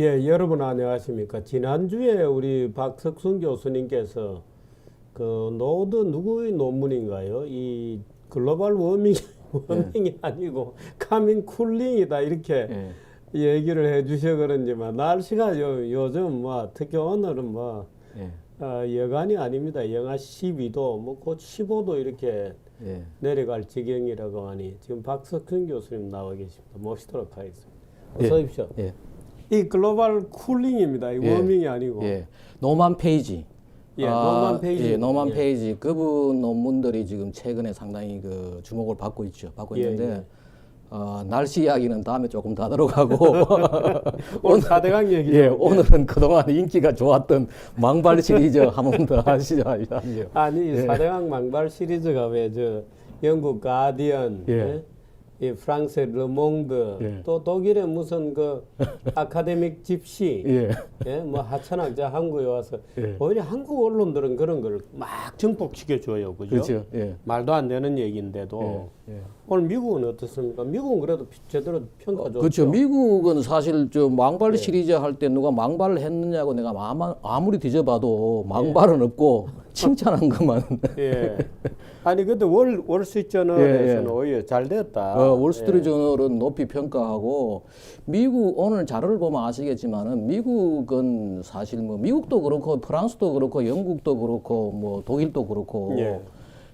예, 여러분 안녕하십니까. 지난주에 우리 박석순 교수님께서 그 노드 누구의 논문인가요? 이 글로벌 워밍이 아니고 카밍 쿨링이다 이렇게 예. 얘기를 해 주셔 그런지만 날씨가 요즘 뭐 특히 오늘은 뭐 예. 여간이 아닙니다. 영하 12도 뭐 곧 15도 이렇게 예. 내려갈 지경이라고 하니 지금 박석순 교수님 나와 계십니다. 모시도록 하겠습니다. 예. 어서 오십시오. 예. 이 글로벌 쿨링입니다. 이 예. 워밍이 아니고. 예. 노만 페이지. 예, 노만 페이지. 예, 노만 예. 페이지. 그분 논문들이 지금 최근에 상당히 그 주목을 받고 있죠. 받고 예, 있는데, 예. 날씨 이야기는 다음에 조금 더 하도록 하고, 오늘 4대강 얘기죠. 예, 오늘은 그동안 인기가 좋았던 망발 시리즈 한 번 더 하시죠. 아니, 이 4대강 망발 시리즈가 왜 저 영국 가디언, 예. 예? 이 프랑스의 르몽드, 예. 또 독일의 무슨 그 아카데믹 집시, 예. 예, 뭐 하천학자 한국에 와서 예. 오히려 한국 언론들은 그런 걸 막 증폭시켜줘요, 그죠? 그렇죠. 예. 말도 안 되는 얘기인데도 예. 예. 오늘 미국은 어떻습니까? 미국은 그래도 제대로 평가 줬죠. 그렇죠. 미국은 사실 저 망발 예. 시리즈 할 때 누가 망발을 했느냐고 내가 아무리 뒤져봐도 망발은 없고 칭찬한 것만. 예. 아니 근데 월스트리트저널에서는 예, 예. 오히려 잘 됐다. 월스트리트 저널은 높이 평가하고 미국 오늘 자료를 보면 아시겠지만은 미국은 사실 뭐 미국도 그렇고 프랑스도 그렇고 영국도 그렇고 뭐 독일도 그렇고 예.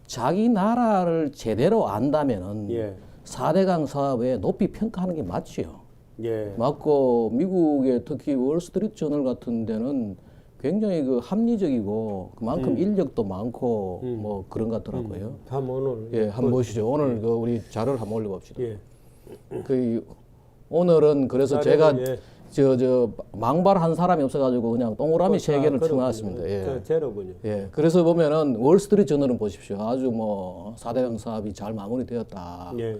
자기 나라를 제대로 안다면은 예. 4대강 사업에 높이 평가하는 게 맞지요. 예. 맞고 미국의 특히 월스트리트 저널 같은 데는 굉장히 그 합리적이고 그만큼 인력도 많고 뭐 그런 것 같더라고요. 한번 오늘 예, 한번 보시죠. 오늘 그 우리 자료를 한번 올려봅시다. 예. 그 오늘은 그래서 제가 예. 저 망발한 사람이 없어가지고 그냥 동그라미 세 개를 그렇군요. 쳐놨습니다. 예. 그 제로군요. 예. 그래서 보면은 월스트리트 저널은 보십시오. 아주 뭐 4대강 사업이 잘 마무리되었다. 예.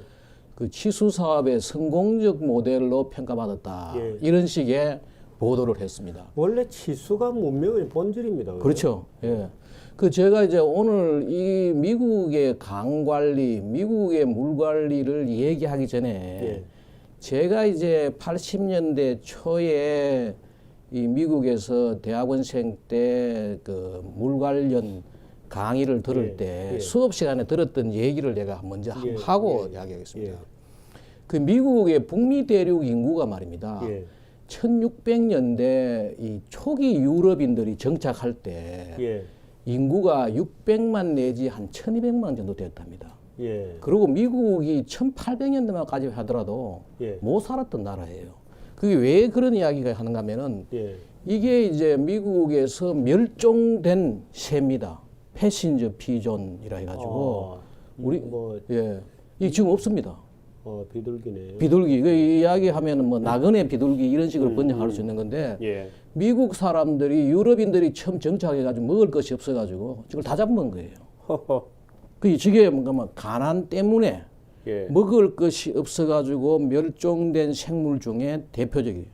그 치수 사업의 성공적 모델로 평가받았다. 예. 이런 식의 보도를 했습니다. 원래 치수가 문명의 본질입니다. 그죠? 그렇죠. 예. 그 제가 이제 오늘 이 미국의 강 관리, 미국의 물 관리를 얘기하기 전에 예. 제가 이제 80년대 초에 이 미국에서 대학원생 때 그 물 관련 강의를 들을 예. 때 예. 수업 시간에 들었던 얘기를 내가 먼저 예. 하고 예. 이야기하겠습니다. 예. 그 미국의 북미 대륙 인구가 말입니다. 예. 1600년대 이 초기 유럽인들이 정착할 때 예. 인구가 600만 내지 한 1200만 정도 되었답니다. 예. 그리고 미국이 1800년대만까지 하더라도 예. 못 살았던 나라예요. 그게 왜 그런 이야기가 하는가 하면은 예. 이게 이제 미국에서 멸종된 새입니다. 패신저 피존이라 해가지고 우리 뭐 예, 이 지금 없습니다. 비둘기네. 비둘기 그 이야기하면은 뭐 나그네 비둘기 이런 식으로 번역할 수 있는 건데 예. 미국 사람들이 유럽인들이 처음 정착해가지고 먹을 것이 없어가지고 저걸 다 잡아먹은 거예요. 허허. 그 저게 뭔가 뭐 가난 때문에 예. 먹을 것이 없어가지고 멸종된 생물 중에 대표적이에요.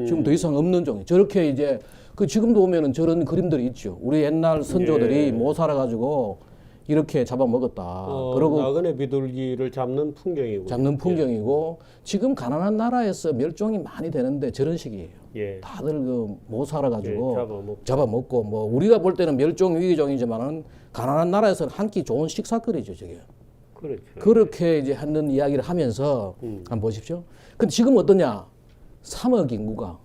지금 더 이상 없는 종이. 저렇게 이제 그 지금도 보면은 저런 그림들이 있죠. 우리 옛날 선조들이 예. 못 살아가지고 이렇게 잡아먹었다. 그러고 나그네 비둘기를 잡는 풍경이고. 잡는 풍경이고 지금 가난한 나라에서 멸종이 많이 되는데 저런 식이에요. 예. 다들 그 못 살아가지고 예, 잡아먹고 뭐 우리가 볼 때는 멸종 위기종이지만은 가난한 나라에서는 한 끼 좋은 식사거리죠 저게. 그렇죠. 그렇게 이제 하는 이야기를 하면서 한번 보십시오. 근데 지금 어떠냐? 3억 인구가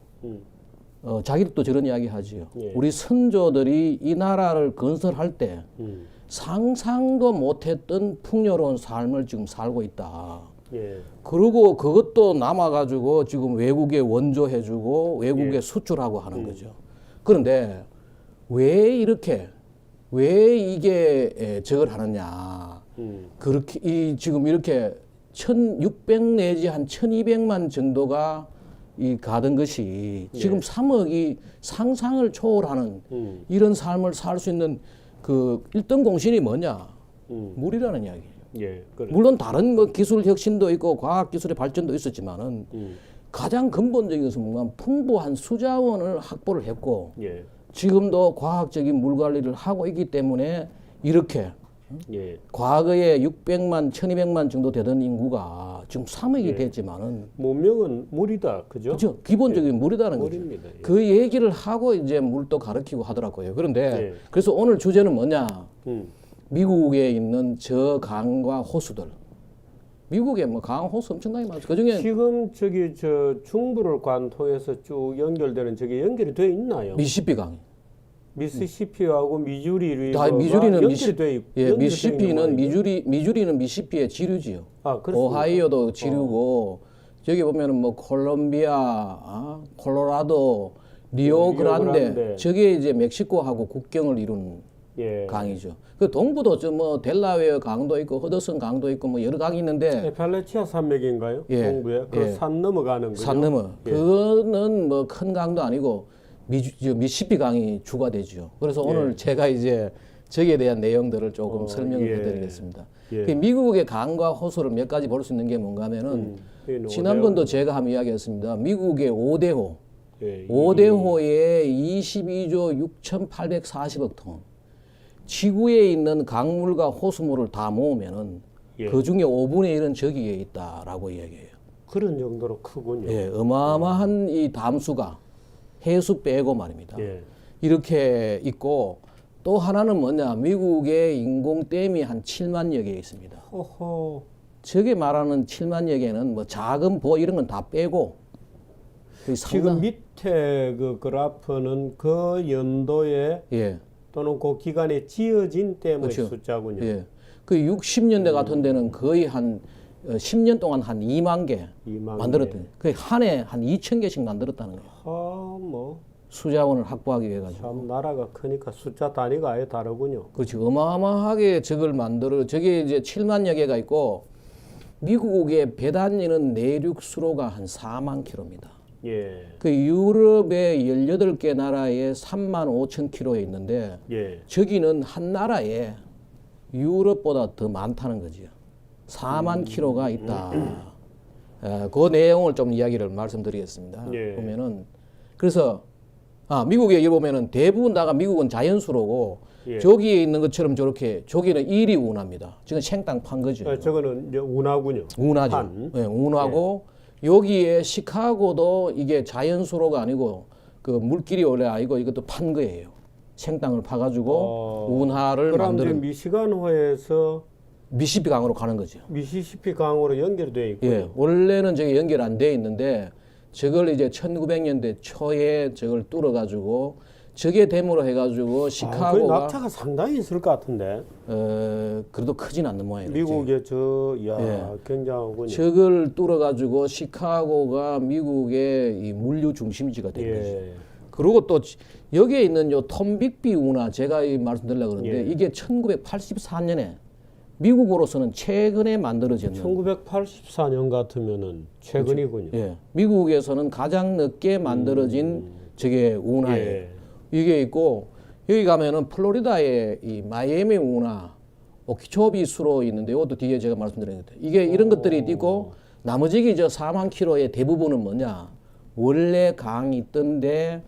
자기들도 저런 이야기 하지요. 예. 우리 선조들이 이 나라를 건설할 때 상상도 못했던 풍요로운 삶을 지금 살고 있다. 예. 그리고 그것도 남아가지고 지금 외국에 원조해주고 외국에 예. 수출하고 하는 거죠. 그런데 왜 이렇게 왜 이게 저걸 하느냐? 그렇게 이 지금 이렇게 1,600 내지 한 1,200만 정도가 이 가던 것이 지금 3억이 상상을 초월하는 이런 삶을 살 수 있는 그 1등 공신이 뭐냐? 물이라는 이야기예요. 예. 그래. 물론 다른 뭐 기술 혁신도 있고 과학 기술의 발전도 있었지만은 가장 근본적인 것은 뭔가 풍부한 수자원을 확보를 했고 예. 지금도 과학적인 물 관리를 하고 있기 때문에 이렇게 예. 과거에 600만, 1200만 정도 되던 인구가 지금 3억이 예. 됐지만은 문명은 물이다, 그죠? 그죠? 기본적인 물이다는 거죠. 물입니다. 예. 그 얘기를 하고 이제 물도 가르치고 하더라고요. 그런데 예. 그래서 오늘 주제는 뭐냐? 음. 미국에 있는 저 강과 호수들. 미국에 뭐 강 호수 엄청나게 많죠. 그중에 지금 저기 저 중부를 관통해서 쭉 연결되는 저게 연결이 돼 있나요? 미시시피 강이. 미시시피하고 미주리 다 리버가 미주리는 연결이 돼 있고 예, 미시시피는 미주리는 미시시피의 지류지요. 아, 그렇습니까? 오하이오도 지류고 저기 보면은 뭐 콜롬비아, 콜로라도, 리오그란데 리오그란데. 저게 이제 멕시코하고 국경을 이룬 예. 강이죠. 그 동부도 저 뭐 델라웨어 강도 있고 허드슨 강도 있고 뭐 여러 강이 있는데 에팔레치아 산맥인가요? 예. 동부에 그 예. 산 넘어가는 거죠. 산 넘어. 예. 그거는 뭐 큰 강도 아니고 미시시피 강이 주가 되죠. 그래서 오늘 제가 이제 저기에 대한 내용들을 조금 설명을 예. 해드리겠습니다. 예. 그 미국의 강과 호수를 몇 가지 볼 수 있는 게 뭔가 하면은 여기는 지난번도 제가 한번 이야기했습니다. 미국의 5대호. 예. 5대호에 22조 6,840억 톤. 지구에 있는 강물과 호수물을 다 모으면은 예. 그 중에 5분의 1은 저기에 있다라고 이야기해요. 그런 정도로 크군요. 예, 어마어마한 이 담수가 해수 빼고 말입니다. 예. 이렇게 있고 또 하나는 뭐냐? 미국의 인공댐이 한 7만여 개 있습니다. 호호. 저게 말하는 7만여 개는 뭐 작은 보 이런 건 다 빼고 거의 지금 밑에 그 그래프는 그 연도에 예, 또는 그 기간에 지어진 댐의 그렇죠. 숫자군요. 예. 그 60년대 같은 데는 거의 한 10년 동안 한 2만 개 2만 만들었더니 그 한 해 한 2천 개씩 만들었다는 거예요. 뭐 수자원을 확보하기 위해 가지고. 참 나라가 크니까 숫자 단위가 아예 다르군요. 그렇지. 어마어마하게 저걸 만들어. 저게 이제 7만여 개가 있고 미국의 배 다니는 내륙 수로가 한 4만 킬로입니다. 예. 그 유럽의 18개 나라에 3만 5천 킬로에 있는데 예. 저기는 한 나라에 유럽보다 더 많다는 거지요. 4만 킬로가 있다. 그 내용을 좀 이야기를 말씀드리겠습니다. 예. 보면은 그래서 미국에 여기 보면은 대부분 다가 미국은 자연수로고 예. 저기에 있는 것처럼 저렇게 저기는 일이 운하입니다. 지금 생땅 판 거죠. 저거는 이제 운하군요. 운하죠. 판. 예, 운하고 여기에 시카고도 이게 자연수로가 아니고 그 물길이 원래 아니고 이것도 판 거예요. 생땅을 파가지고 운하를 그럼 만드는 지금 미시간호에서 미시시피 강으로 가는 거죠. 미시시피 강으로 연결돼 있고. 예, 원래는 저게 연결 안 돼 있는데 저걸 이제 1900년대 초에 저걸 뚫어가지고 저게 댐으로 해가지고 그 시카고가 낙차가 상당히 있을 것 같은데. 그래도 크진 않는 모양이에요. 미국의 예. 굉장하군요. 저걸 뚫어가지고 시카고가 미국의 이 물류 중심지가 된 거죠. 예. 그리고 또 여기에 있는 요 톰빅비 운하 제가 말씀드리려고 그러는데 예. 이게 1984년에 미국으로서는 최근에 만들어졌는 1984년 같으면은 최근이군요. 예, 미국에서는 가장 늦게 만들어진 저게 운하예요. 예. 이게 있고 여기 가면은 플로리다의 이 마이애미 운하, 오키초비 수로 있는데 이것도 뒤에 제가 말씀드렸는데 이게 이런 것들이 있고 나머지 저 4만 킬로의 대부분은 뭐냐? 원래 강이 있던데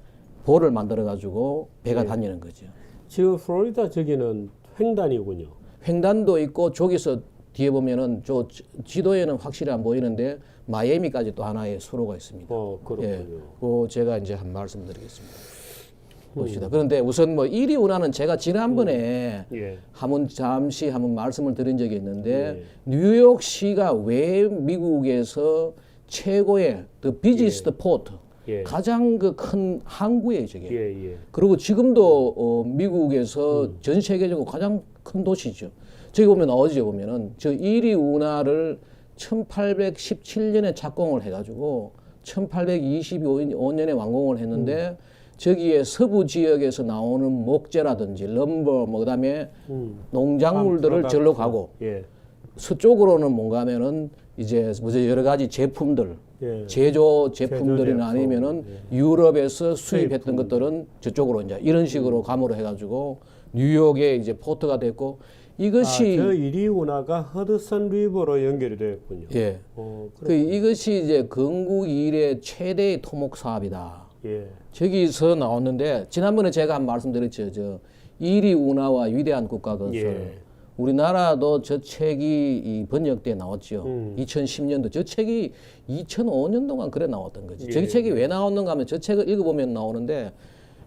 보를 만들어 가지고 배가 다니는 거죠. 지금 플로리다 저기는 횡단이군요. 횡단도 있고 저기서 뒤에 보면은 저 지도에는 확실히 안 보이는데 마이애미까지 또 하나의 수로가 있습니다. 그렇군요. 예, 그 제가 이제 한 말씀드리겠습니다. 봅시다. 그런데 우선 뭐 1위 운하는 제가 지난번에 예. 잠시 한번 말씀을 드린 적이 있는데 뉴욕시가 왜 미국에서 최고의 the busiest port 예. 가장 그 큰 항구예요, 저게. 예. 그리고 지금도 미국에서 전 세계적으로 가장 큰 도시죠. 저기 보면 어제 보면은 저 1위 운하를 1817년에 착공을 해가지고 1825년에 완공을 했는데 저기에 서부 지역에서 나오는 목재라든지 럼버, 뭐 그다음에 농작물들을 절로 가고 예. 서쪽으로는 뭔가 하면은 이제 무슨 여러 가지 제품들, 예. 제조 제품들이나 제품, 아니면은 유럽에서 수입했던 것들은 저쪽으로 이제 이런 식으로 감으로 해가지고 뉴욕에 이제 포트가 됐고 이것이 저 1위 운하가 허드슨 리버로 연결이 되었군요. 예. 그 이것이 이제 건국 이래 최대의 토목 사업이다. 예. 저기서 나왔는데 지난번에 제가 한 말씀드렸죠. 저 1위 운하와 위대한 국가 건설. 예. 우리나라도 저 책이 이 번역돼 나왔죠. 2010년도 저 책이 2005년도간 그래 나왔던 거지. 예. 저 책이 왜 나왔는가 하면 저 책을 읽어보면 나오는데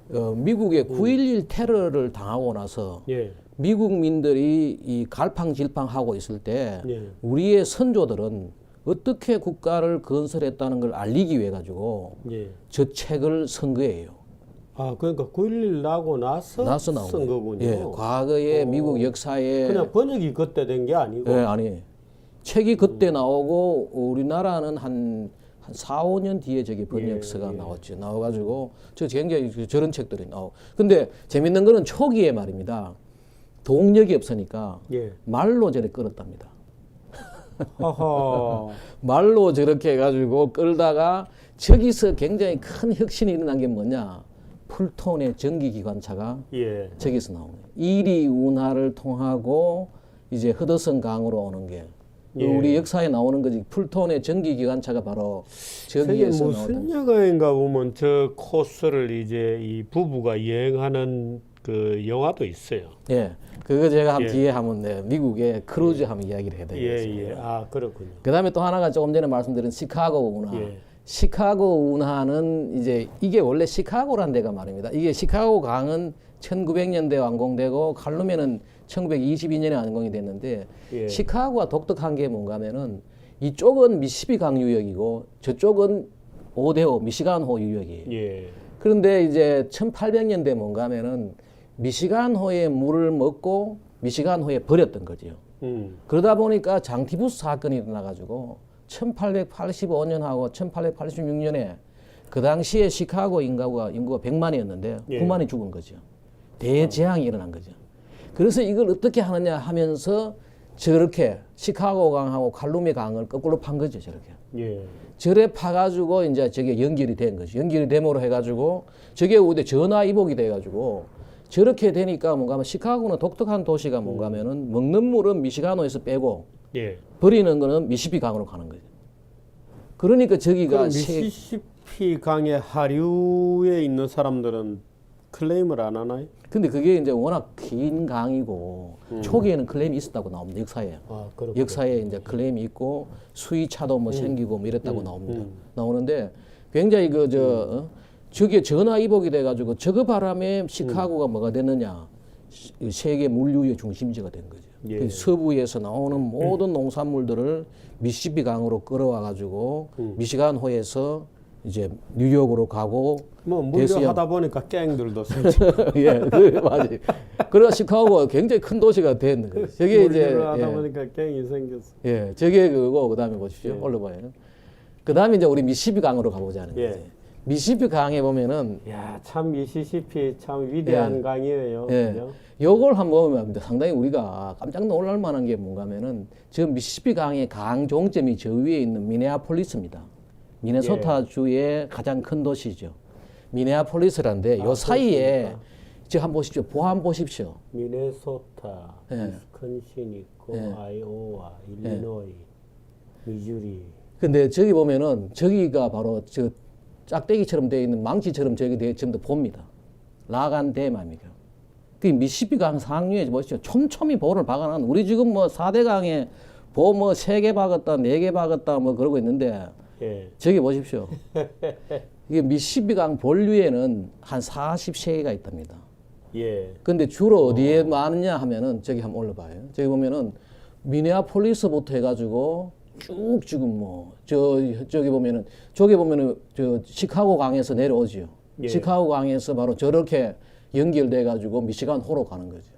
미국의 9.11 테러를 당하고 나서 예. 미국민들이 이 갈팡질팡하고 있을 때 예. 우리의 선조들은 어떻게 국가를 건설했다는 걸 알리기 위해 가지고 예. 저 책을 쓴 거예요. 아, 그러니까 9.11 나고 나서 나온 쓴 거군요. 예, 과거의 미국 역사에 그냥 번역이 그때 된 게 아니고. 예, 아니 책이 그때 나오고 우리나라는 한 4, 5년 뒤에 저기 번역서가 나왔죠. 나와가지고 저 굉장히 저런 책들이 나오고. 근데 재밌는 거는 초기에 말입니다. 동력이 없으니까 예. 말로 저래 끌었답니다. 하하. 말로 저렇게 해가지고 끌다가 저기서 굉장히 큰 혁신이 일어난 게 뭐냐? 풀톤의 전기기관차가 예. 저기서 나오는 거예요. 이리 운하를 통하고 이제 허드슨 강으로 오는 게 예. 우리 역사에 나오는 거지. 풀톤의 전기기관차가 바로 저게 저기에서 무슨 나오던. 영화인가 보면 저 코스를 이제 이 부부가 여행하는 그 영화도 있어요. 예, 그거 제가 예. 뒤에 하면 미국의 크루즈 하면 이야기를 예, 해드리겠습니다. 예. 아, 그렇군요. 그다음에 또 하나가 조금 전에 말씀드린 시카고 운하. 예. 시카고 운하는 이제 이게 원래 시카고란 데가 말입니다. 이게 시카고 강은 1900년대 완공되고 칼루메는 1922년에 완공이 됐는데 예. 시카고가 독특한 게 뭔가 하면은 이쪽은 미시시피 강 유역이고 저쪽은 5대5 미시간호 유역이에요. 예. 그런데 이제 1800년대 뭔가 하면은 미시간호의 물을 먹고 미시간호에 버렸던 거죠. 그러다 보니까 장티부스 사건이 일어나가지고 1885년하고 1886년에 그 당시에 시카고 인구가 100만이었는데 예. 9만이 죽은 거죠. 대재앙이 일어난 거죠. 그래서 이걸 어떻게 하느냐 하면서 저렇게 시카고 강하고 칼루미 강을 거꾸로 판 거죠. 저렇게. 예. 저래 파가지고 이제 저게 연결이 된 거죠. 연결이 됨으로 해가지고 저게 우대 전화 이복이 돼가지고 저렇게 되니까 뭔가 하면 시카고는 독특한 도시가 뭔가 하면은 먹는 물은 미시가노에서 빼고 예. 버리는 거는 미시시피 강으로 가는 거죠. 그러니까 저기가 그럼 미시시피 강의 하류에 있는 사람들은 클레임을 안 하나요? 근데 그게 이제 워낙 긴 강이고 초기에는 클레임이 있었다고 나옵니다. 역사에. 아, 그렇군요. 역사에 이제 클레임이 있고 수위차도 뭐 생기고 뭐 이랬다고 나옵니다. 나오는데 굉장히 저게 전화 이복이 돼가지고 저거 바람에 시카고가 뭐가 됐느냐? 세계 물류의 중심지가 된 거죠. 예. 그 서부에서 나오는 모든 농산물들을 미시시피 강으로 끌어와가지고 미시간호에서 이제 뉴욕으로 가고 뭐 대수영. 물류하다 보니까 갱들도 생기고 예, 맞아요. 그래서 시카고가 굉장히 큰 도시가 된 거예요. 저게 이제 물류를 하다 예, 보니까 갱이 생겼어. 예, 저게 그거고 그다음에 보십시오. 올라봐요. 그다음에 이제 우리 미시시피 강으로 가보자는 예. 거지. 미시시피 강에 보면은 야, 참 미시시피 참 위대한 예. 강이에요. 예. 그죠? 요걸 한번 보면 상당히 우리가 깜짝 놀랄 만한 게 뭔가 하면은 저 미시시피 강의 강 종점이 저 위에 있는 미네아폴리스입니다. 미네소타 주의 가장 큰 도시죠. 미네아폴리스라는데 요 사이에 그렇습니까? 저 한번 보십시오. 보안 보십시오. 미네소타, 예. 위스콘신 있고 예. 아이오와, 일리노이, 미주리. 근데 저기 보면은 저기가 바로 저 짝대기처럼 되어 있는 망치처럼 저기 되어 전부 봅니다. 라간데마입니다. 그 미시시피 강 상류에 보시죠. 촘촘히 보를 박아놓은 우리 지금 뭐 4대 강에 보 뭐 3개 박았다, 4개 박았다 뭐 그러고 있는데 예. 저기 보십시오. 이게 미시시피 강 본류에는 한 40세개가 있답니다. 예. 근데 주로 어디에 많으냐 하면은 저기 한번 올라봐요. 저기 보면은 미네아폴리스부터 해가지고 쭉 지금 뭐 저기 보면은 저기 보면은 저 시카고 강에서 내려오지요. 예. 시카고 강에서 바로 저렇게 연결돼 가지고 미시간 호로 가는 거죠.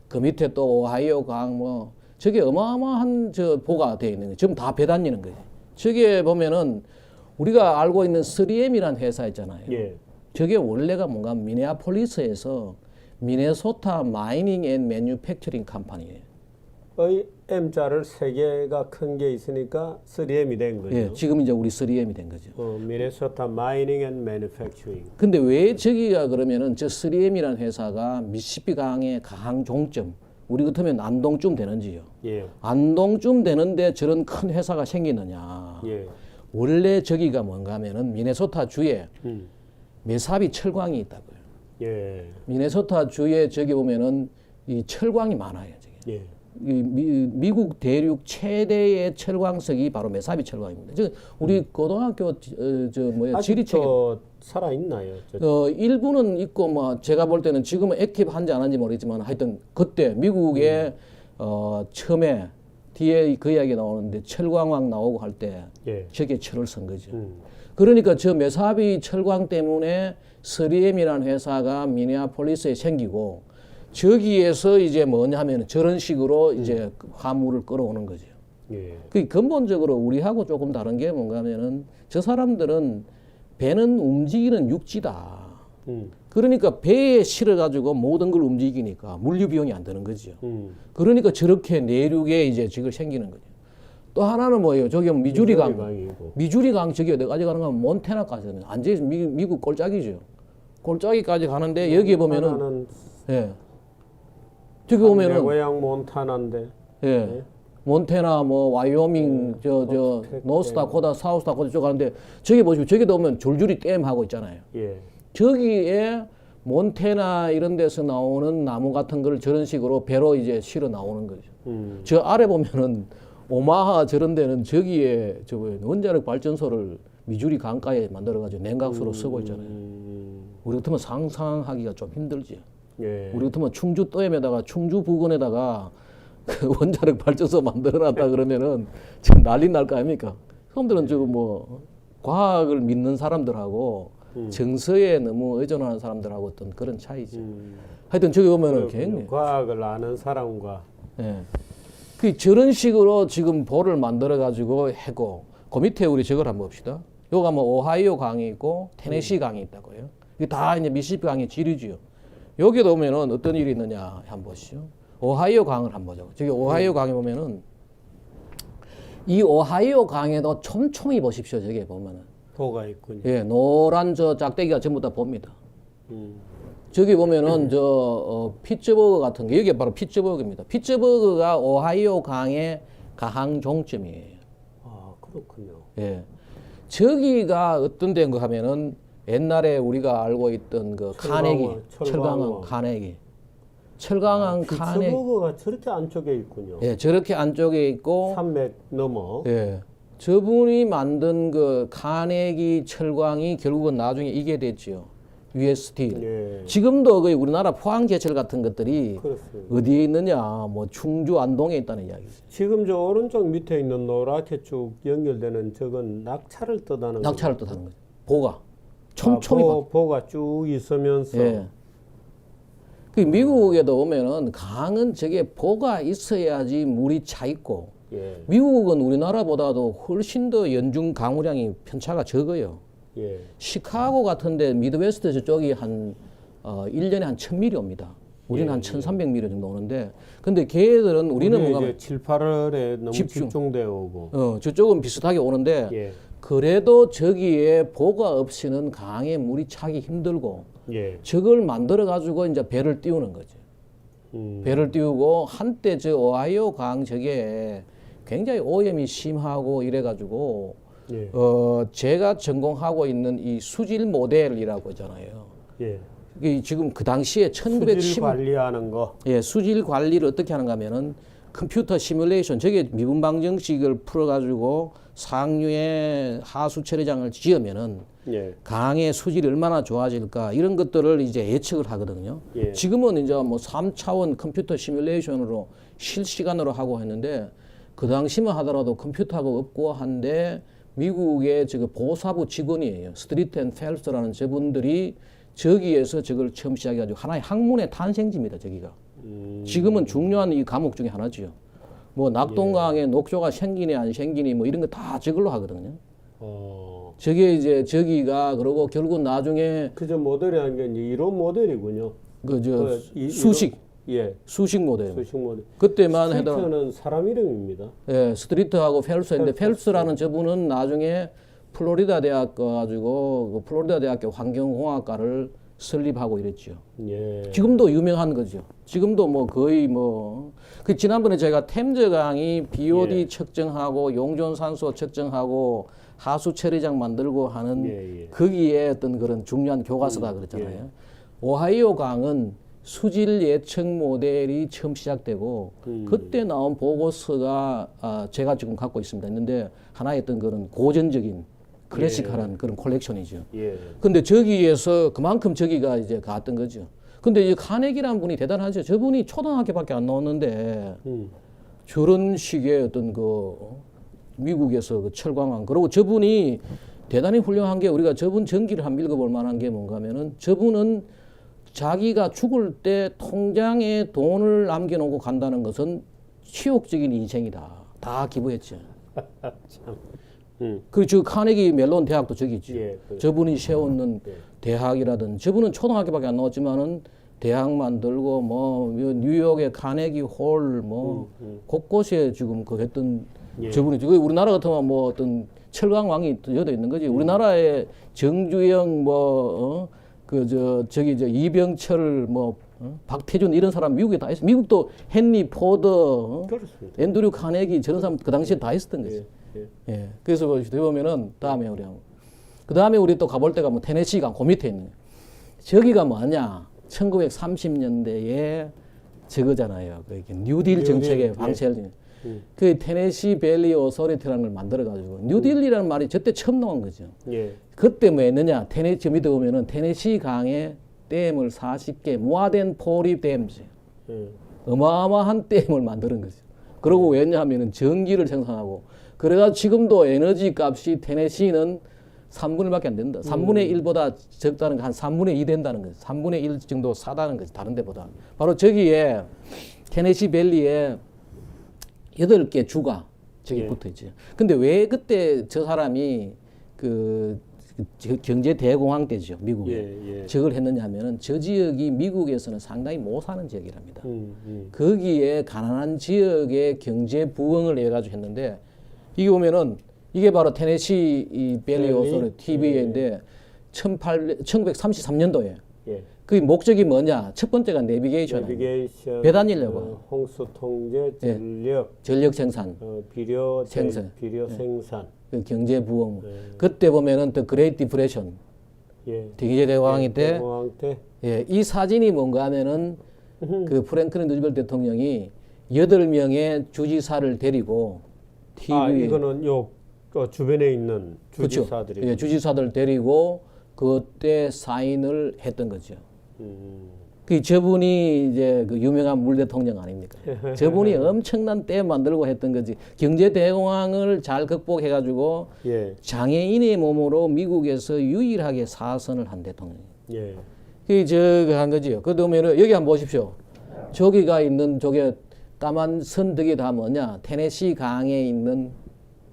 그 밑에 또 오하이오 강 뭐 저게 어마어마한 저 보가 돼 있는 거. 지금 다 배 다니는 거예요. 저게 보면은 우리가 알고 있는 3M이라는 회사 있잖아요. 예. 저게 원래가 뭔가 미네아폴리스에서 미네소타 마이닝 앤 매뉴팩처링 컴퍼니예요. 의 M자를 3개가 큰 게 있으니까 3M이 된 거죠. 예, 지금 이제 우리 3M이 된 거죠. 미네소타 마이닝 앤 매니팩처링. 근데 왜 저기가 그러면은 저 3M이라는 회사가 미시시피 강의 강 종점, 우리 같으면 안동쯤 되는지요. 예. 안동쯤 되는데 저런 큰 회사가 생기느냐. 예. 원래 저기가 뭔가 하면은 미네소타 주에 메사비 철광이 있다고요. 예. 미네소타 주에 저기 보면은 이 철광이 많아요. 저기. 예. 미국 대륙 최대의 철광석이 바로 메사비 철광입니다. 즉 우리 고등학교 지리책 아직도 살아 있나요? 일부는 있고 뭐 제가 볼 때는 지금은 액티브 한지 안 한지 모르겠지만 하여튼 그때 미국에 처음에 뒤에 그 이야기 나오는데 철광왕 나오고 할 때 예. 저게 철을 쓴 거죠. 그러니까 저 메사비 철광 때문에 3M이라는 회사가 미네아폴리스에 생기고 저기에서 이제 뭐냐 하면 저런 식으로 이제 화물을 끌어오는 거죠. 예. 그 근본적으로 우리하고 조금 다른 게 뭔가 하면은 저 사람들은 배는 움직이는 육지다. 그러니까 배에 실어가지고 모든 걸 움직이니까 물류 비용이 안 드는 거죠. 그러니까 저렇게 내륙에 이제 지금 생기는 거죠. 또 하나는 뭐예요? 저기 미주리 강. 강이고. 미주리 강 저기 어디까지 가는 건 몬태나까지 가는 완전히 미국 꼴짝이죠. 꼴짝이까지 가는데 여기 보면은 예. 저기 내 보면은 고향 몬타나인데. 예. 몬태나 뭐 와이오밍 저 노스다코다 사우스다코다 쪽 가는데 저기 보시면 저기도 보면 줄줄이 댐 하고 있잖아요. 예. 저기에 몬태나 이런 데서 나오는 나무 같은 걸 저런 식으로 배로 이제 실어 나오는 거죠. 저 아래 보면은 오마하 저런 데는 저기에 저 원자력 발전소를 미주리 강가에 만들어 가지고 냉각수로 쓰고 있잖아요. 우리 같으면 상상하기가 좀 힘들지. 예. 우리 같으면 충주 댐에다가 충주 부근에다가 그 원자력 발전소 만들어놨다 그러면은 지금 난리 날 거 아닙니까? 사람들은 지금 뭐 과학을 믿는 사람들하고 정서에 너무 의존하는 사람들하고 어떤 그런 차이죠. 하여튼 저기 보면은 굉장히 과학을 아는 사람과 예. 그 저런 식으로 지금 볼을 만들어 가지고 해고 그 밑에 우리 저걸 한번 봅시다. 요가 뭐 오하이오 강이 있고 테네시 강이 있다고요. 이게 다 이제 미시시피 강의 지류지요. 여기도 보면은 어떤 일이 있느냐 한번 보시죠. 오하이오 강을 한번 보죠. 저기 오하이오 강에 보면은 이 오하이오 강에도 촘촘히 보십시오. 저기 보면은 도가 있군요. 예, 노란 저 짝대기가 전부 다 봅니다. 저기 보면은 피츠버그 같은 게 여기 바로 피츠버그입니다. 피츠버그가 오하이오 강의 가항 종점이에요. 아, 그렇군요. 예. 저기가 어떤 데인가 하면은 옛날에 우리가 알고 있던 그 카네기, 철강왕 카네기. 철강왕 카네기. 피츠버그가 저렇게 안쪽에 있군요. 예, 저렇게 안쪽에 있고 산맥 넘어. 예. 저분이 만든 그 카네기 철광이 결국은 나중에 이게 됐지요. US 스틸. 예. 지금도 그 우리나라 포항제철 같은 것들이 그렇습니다. 어디에 있느냐, 뭐 충주 안동에 있다는 이야기죠. 지금 저 오른쪽 밑에 있는 노랗게 쭉 연결되는 저건 낙차를 뜻하는 낙차를 거죠. 뜻하는 거죠. 보가 촘촘히 보가 쭉 있으면서 예. 그 미국에도 오면은 강은 저게 보가 있어야지 물이 차 있고 예. 미국은 우리나라보다도 훨씬 더 연중 강우량이 편차가 적어요. 예. 시카고 같은데 미드웨스트 저쪽이 한 1년에 한 1000mm 옵니다. 우리는 한 1300mm 정도 오는데 근데 걔들은 우리는 뭔가 이제 7, 8월에 너무 집중. 집중되어 오고 저쪽은 비슷하게 오는데 예. 그래도 저기에 보가 없이는 강에 물이 차기 힘들고 예. 저걸 만들어 가지고 이제 배를 띄우는 거죠. 배를 띄우고 한때 저 오하이오 강 저게 굉장히 오염이 심하고 이래 가지고 예. 제가 전공하고 있는 이 수질 모델이라고 있잖아요. 예. 이게 지금 그 당시에 수질 1910 관리하는 거. 예, 수질 관리를 어떻게 하는가 하면은 컴퓨터 시뮬레이션 저게 미분 방정식을 풀어 가지고 상류의 하수 처리장을 지으면은 예. 강의 수질이 얼마나 좋아질까 이런 것들을 이제 예측을 하거든요. 예. 지금은 이제 뭐 3차원 컴퓨터 시뮬레이션으로 실시간으로 하고 했는데 그 당시만 하더라도 컴퓨터하고 없고 한데 미국의 저 보사부 직원이에요. 스트리트 앤 펠프스라는 저분들이 저기에서 저걸 처음 시작해가지고 하나의 학문의 탄생지입니다. 저기가. 지금은 중요한 이 과목 중에 하나지요. 뭐 낙동강에 녹조가 생기니 안 생기니 뭐 이런 거 다 저걸로 하거든요. 저게 이제 저기가 그러고 결국 나중에 그저 모델이라는 게 이제 이론 모델이군요. 그저 수식 예. 수식 모델. 수식 모델. 그때만 해도 스트리트는 사람 이름입니다. 예, 스트리트하고 펠프스인데 펠프스라는 저분은 나중에 플로리다 대학 가지고 그 플로리다 대학교 환경공학과를 설립하고 이랬죠. 예. 지금도 유명한 거죠. 지금도 뭐 거의 뭐 그 지난번에 제가 템저강이 BOD 예. 측정하고 용존산소 측정하고 하수 처리장 만들고 하는 예, 예. 거기에 어떤 그런 중요한 교과서다 그랬잖아요. 오하이오 강은 수질 예측 모델이 처음 시작되고 그때 나온 보고서가 제가 지금 갖고 있습니다. 있는데 하나의 어떤 그런 고전적인 클래식한 그런 콜렉션이죠. 예. 근데 저기에서 그만큼 저기가 이제 갔던 거죠. 근데 이제 카네기라는 분이 대단하죠. 저분이 초등학교밖에 안 나왔는데 저런 식의 어떤 미국에서 그 철광왕 그리고 저분이 대단히 훌륭한 게 우리가 저분 전기를 한번 읽어볼 만한 게 뭔가 하면은 저분은 자기가 죽을 때 통장에 돈을 남겨놓고 간다는 것은 치욕적인 인생이다. 다 기부했죠. 참. 저 카네기 멜론 대학도 저기 있죠. 예, 저분이 세우는 대학이라든 저분은 초등학교밖에 안 나왔지만은 대학 만들고 뭐 뉴욕의 카네기 홀 뭐 곳곳에 지금 그 했던 저분이 우리나라 같으면 뭐 어떤 철강왕이 여도 있는 거지. 우리나라의 정주영 저기 이병철 박태준 이런 사람 미국에 다 있어. 미국도 헨리 포더, 앤드류 카네기 저런 사람 그 당시에 다 있었던 거지. 예. 그래서 보면은 다음에 그 다음에 우리 또 가볼 때가 뭐 테네시가 그 밑에 있는 저기가 뭐냐? 1930년대에 저거잖아요. 뉴딜 정책의 방치를 그 테네시 밸리 오소리티라는 걸 만들어가지고 뉴딜이라는 말이 저때 처음 나온 거죠. 예. 그때 뭐 했느냐? 저 밑에 보면은 테네시 강에 댐을 40개 모아된 포리 댐즈 어마어마한 댐을 만드는 거죠. 그리고 왜냐하면은 전기를 생산하고 그래가지고 지금도 에너지 값이 테네시는 3분의 1밖에 안 된다. 3분의 1보다 적다는 게 한 3분의 2 된다는 거죠. 3분의 1 정도 싸다는 거죠. 다른 데보다. 바로 저기에 테네시 밸리에 8개 주가 저기 붙어 있죠. 근데 왜 그때 저 사람이 경제 대공황 때죠. 미국에. 저걸 했느냐 하면은 저 지역이 미국에서는 상당히 못 사는 지역이랍니다. 거기에 가난한 지역의 경제 부흥을 해가지고 했는데 이게 보면은 이게 바로 테네시 이 밸리 오소리 TV인데 1933년도에 그 목적이 뭐냐? 첫 번째가 내비게이션, 배 다니려고, 홍수 통제, 전력 생산, 비료 생산, 그 경제 부흥. 그때 보면은 더 그레이트 디프레션, 경제 대공황 때, 이 사진이 뭔가 하면은 그 프랭클린 루즈벨트 대통령이 8명의 주지사를 데리고 TV에 이거는 주변에 있는 주지사들이 그렇죠. 주지사들 데리고 그때 사인을 했던 거죠. 그 저분이 이제 그 유명한 물 대통령 아닙니까? 저분이 엄청난 때 만들고 했던 거지. 경제 대공황을 잘 극복해가지고 장애인의 몸으로 미국에서 유일하게 사선을 한 대통령. 그 저거 한 거지요. 그 다음에 여기 한번 보십시오. 저기가 있는 저게 까만 선덕이 다 뭐냐? 테네시 강에 있는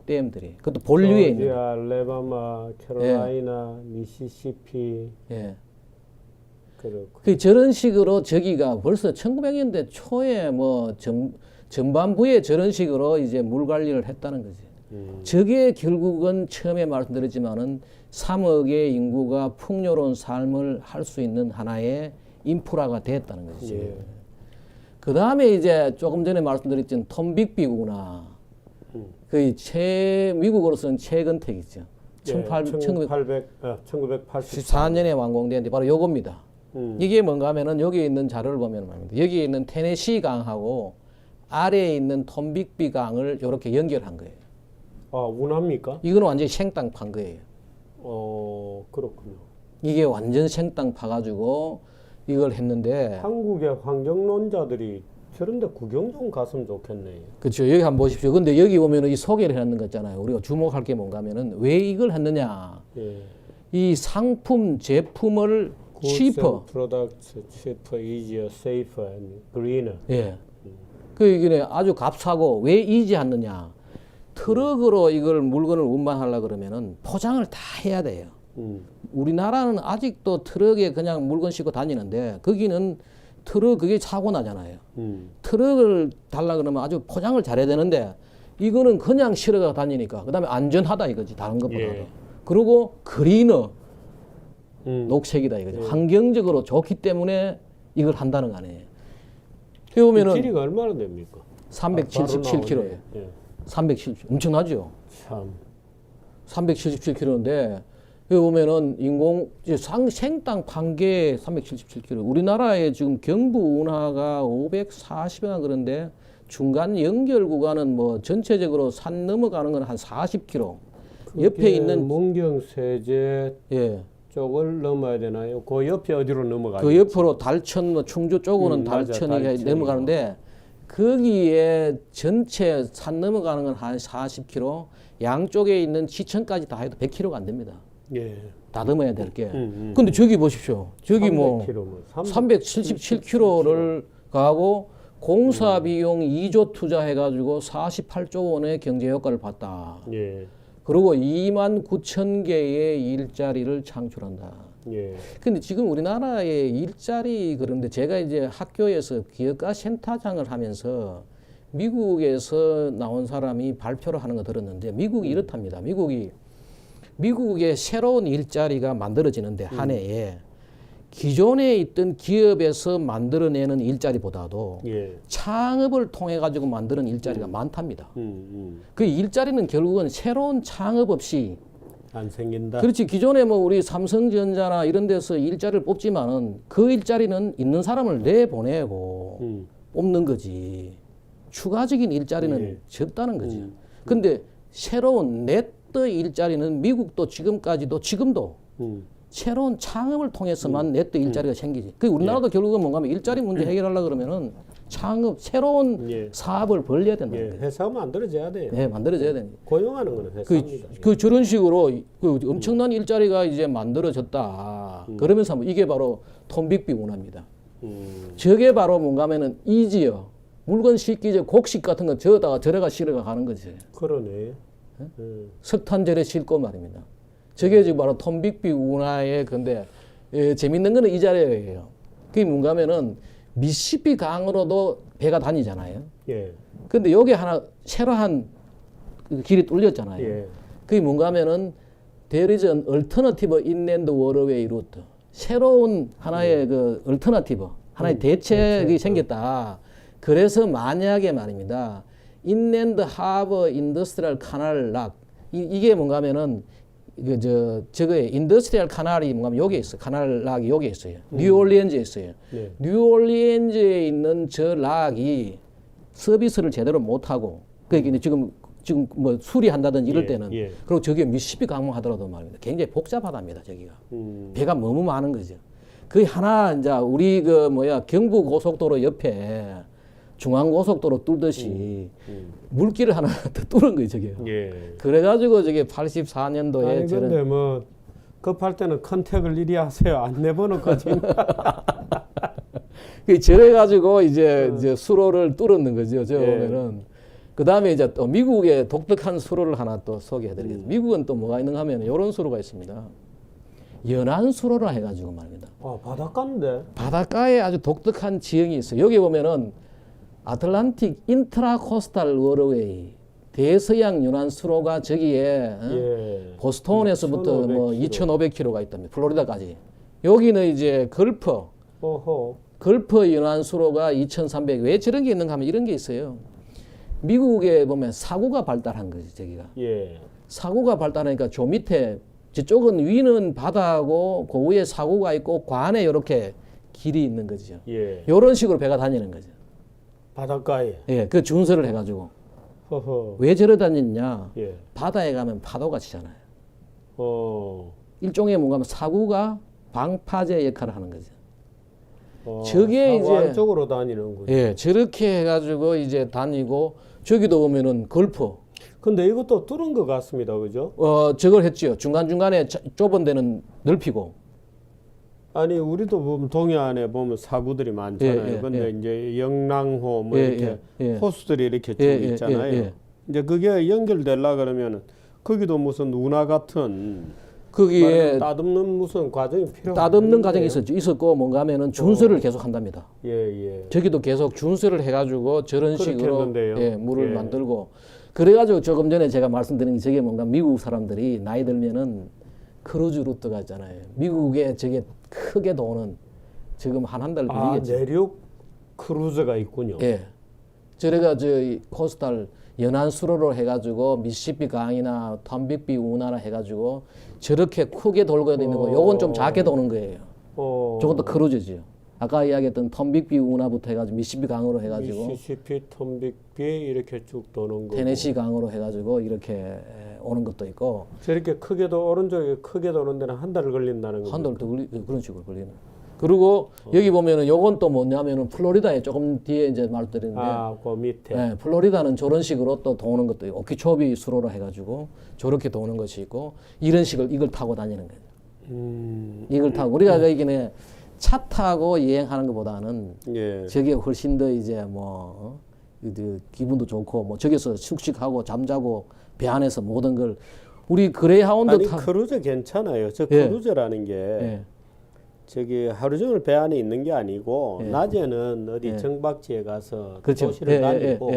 댐들이. 그것도 본류에 있는. 조지아, 알래바마, 캐롤라이나, 미시시피. 그 저런 식으로 저기가 벌써 1900년대 초에 뭐 전반부에 저런 식으로 이제 물 관리를 했다는 거지. 저게 결국은 처음에 말씀드렸지만은 3억의 인구가 풍요로운 삶을 할 수 있는 하나의 인프라가 됐다는 거죠. 그 다음에 이제 조금 전에 말씀드렸던 톰 빅비구나. 미국으로서는 최근택이죠. 1984년에 완공되는데 바로 요겁니다. 이게 뭔가 하면은 여기 있는 자료를 보면 말입니다. 여기 있는 테네시 강하고 아래에 있는 톰빅비 강을 이렇게 연결한 거예요. 운합니까? 이거는 완전히 생땅 판 거예요. 그렇군요. 이게 완전 생땅 파가지고 이걸 했는데 한국의 환경론자들이 저런데 구경 좀 갔으면 좋겠네요. 그렇죠. 여기 한번 보십시오. 근데 여기 보면은 이 소개를 해놓는 거 있잖아요. 우리가 주목할 게 뭔가 하면은 왜 이걸 했느냐. 이 상품, 제품을 cheaper. products cheaper, easier, safer, and greener. 이게 아주 값싸고 왜 이지하느냐. 트럭으로 이걸 물건을 운반하려고 그러면은 포장을 다 해야 돼요. 우리나라는 아직도 트럭에 그냥 물건 싣고 다니는데 거기는 트럭 그게 사고 나잖아요. 트럭을 달라 그러면 아주 포장을 잘해야 되는데 이거는 그냥 실어가 다니니까 그다음에 안전하다 이거지 다른 것보다도. 그리고 그리너 녹색이다 이거죠. 환경적으로 좋기 때문에 이걸 한다는 거 아니에요. 여기 보면은 길이가 얼마나 됩니까? 377km예요. 370 엄청나죠. 참. 377km인데 여기 보면은 이제 생땅 판계 377km. 우리나라에 지금 경부 운하가 540여 그런데 중간 연결 구간은 뭐 전체적으로 산 넘어가는 건 한 40km. 옆에 있는 문경 세제 예. 쪽을 넘어야 되나요? 그 옆에 어디로 넘어가요? 그 옆으로 달천 뭐 충주 쪽으로는 맞아, 달천이 달천이고. 넘어가는데 거기에 전체 산 넘어가는 건 한 40km. 양쪽에 있는 지천까지 다 해도 100km가 안 됩니다. 예. 다듬어야 될 게. 근데 저기 보십시오. 저기 뭐 377km를 가고 공사 비용 2조 투자해가지고 48조 원의 경제 효과를 봤다. 예. 그리고 2만 9천 개의 일자리를 창출한다. 예. 근데 지금 우리나라의 일자리 그런데 제가 이제 학교에서 기업가 센터장을 하면서 미국에서 나온 사람이 발표를 하는 거 들었는데 미국이 이렇답니다. 미국의 새로운 일자리가 만들어지는데 한 해에 기존에 있던 기업에서 만들어내는 일자리보다도 예. 창업을 통해 가지고 만드는 일자리가 많답니다. 그 일자리는 결국은 새로운 창업 없이 안 생긴다. 그렇지. 기존에 뭐 우리 삼성전자나 이런 데서 일자리를 뽑지만은 그 일자리는 있는 사람을 내보내고 뽑는 거지. 추가적인 일자리는 예. 적다는 거지. 근데 새로운 네트 일자리는 미국도 지금도 새로운 창업을 통해서만 네트 일자리가 생기지. 그 우리나라도 결국은 뭔가 하면 일자리 문제 해결하려고 그러면은 창업, 새로운 예. 사업을 벌려야 된다는 예. 거예요. 회사가 만들어져야 돼요. 네, 만들어져야 되는 거예요. 고용하는 거는 회사입니다. 저런 식으로 그 엄청난 일자리가 이제 만들어졌다. 그러면서 뭐 이게 바로 톰빅비 문화입니다. 저게 바로 뭔가 하면은 이지요. 물건 싣기죠. 곡식 같은 거 저래가 실어가 가는 거지. 그러네. 석탄 저래 싣고 말입니다. 저게 지금 바로 톰빅비 운하의 근데 재밌는 거는 이 자리예요. 그게 뭔가 하면은 미시시피 강으로도 배가 다니잖아요. 예. 근데 여기 하나 새로 한 길이 뚫렸잖아요. 예. 그게 뭔가 하면은 there is an alternative inland waterway route. 새로운 하나의 그 얼터너티브, 하나의 대책이 생겼다. 그래서 만약에 말입니다. 인랜드 하버 인더스트리얼 카날 락 이게 뭔가 하면은 저거에 인더스트리얼 카날이 뭔가 하면 여기에 있어요. 카날 락이 여기에 있어요. 뉴올리언즈에 있어요. 네. 뉴올리언즈에 있는 저 락이 서비스를 제대로 못 하고 그러니까 지금 뭐 수리한다든지 이럴 예, 때는 예. 그리고 저게 미시시피 강물 하더라도 말입니다. 굉장히 복잡하답니다. 저기가 배가 너무 많은 거죠. 그 하나 이제 우리 그 경부 고속도로 옆에 중앙 고속도로 뚫듯이 물길을 하나 더 뚫은 거예요. 저게. 예. 그래가지고 저게 84년도에 아니 근데 뭐 급할 때는 컨택을 이리 하세요. 안내번호까지. 저래가지고 이제 수로를 뚫었는 거죠. 저 보면은. 그 다음에 이제 또 미국의 독특한 수로를 하나 또 소개해드리겠습니다. 미국은 또 뭐가 있는가 하면 이런 수로가 있습니다. 연안 수로라 해가지고 말입니다. 아 바닷가인데. 바닷가에 아주 독특한 지형이 있어요. 여기 보면은 아틀란틱 인트라코스탈 워터웨이 대서양 연안 수로가 저기에 예. 보스톤에서부터 2500 뭐 km. 2,500km가 있답니다. 플로리다까지. 여기는 이제 걸프 연안 수로가 2,300. 왜 저런 게 있는가 하면 이런 게 있어요. 미국에 보면 사고가 발달한 거지, 저기가. 예. 사고가 발달하니까 저 밑에 저쪽은 위는 바다하고 그 위에 사고가 있고 관에 이렇게 길이 있는 거죠. 예. 이런 식으로 배가 다니는 거죠. 바닷가에. 예, 그 준설을 해가지고. 허허. 왜 저러 다니냐? 예. 바다에 가면 파도가 치잖아요. 일종의 뭔가 하면 사고가 방파제 역할을 하는 거죠. 저게 이제 안쪽으로 다니는군요. 예, 저렇게 해가지고 이제 다니고 저기도 보면은 걸프. 근데 이것도 뚫은 것 같습니다, 그죠? 저걸 했지요. 중간중간에 좁은 데는 넓히고. 아니 우리도 보면 동해안에 보면 사구들이 많잖아요. 근데 이제 영랑호 뭐 이렇게 호수들이 이렇게 쭉 있잖아요. 이제 그게 연결되려 그러면은 거기도 무슨 운하 같은 거기에 따듬는 무슨 과정이 필요. 따듬는 과정이 있었고 뭔가 하면은 준설을 계속 한답니다. 예. 저기도 계속 준설을 해가지고 저런 식으로 물을 예. 만들고 그래가지고 조금 전에 제가 말씀드린 게 저게 뭔가 미국 사람들이 나이 들면은 크루즈 루트가 있잖아요. 미국에 저게 크게 도는 지금 한 달 걸리겠죠. 내륙 크루즈가 있군요. 예. 저래가 저 코스탈 연안 수로로 해가지고 미시시피 강이나 텀빅비 운하나 해가지고 저렇게 크게 돌고 있는 거, 요건 좀 작게 도는 거예요. 저것도 크루즈죠. 아까 이야기했던 텀빅비 운하부터 해가지고 미시시피 강으로 해가지고 미시시피, 텀빅비 이렇게 쭉 도는 거. 테네시 강으로 해가지고 이렇게 오는 것도 있고. 저렇게 크게도 오른쪽에 크게 도는 데는 한 달 걸린다는 거. 한 달 더 그런 식으로 걸리는. 그리고 여기 보면은 요건 또 뭐냐면은 플로리다에 조금 뒤에 이제 말드리는데. 그 밑에. 네, 플로리다는 저런 식으로 또 도는 것도 있고, 오키초비 수로로 해가지고 저렇게 도는 것이 있고, 이런 식을 이걸 타고 다니는 거예요. 이걸 타고 우리가 여기는 차 타고 여행하는 것보다는 예. 저게 훨씬 더 이제 기분도 좋고 뭐 저기서 숙식하고 잠자고 배 안에서 모든 걸 우리 그레이하운드 아니 크루즈 괜찮아요. 저 크루즈라는 게 저기 하루 종일 배 안에 있는 게 아니고 낮에는 어디 정박지에 가서 그렇죠. 도시를 다니고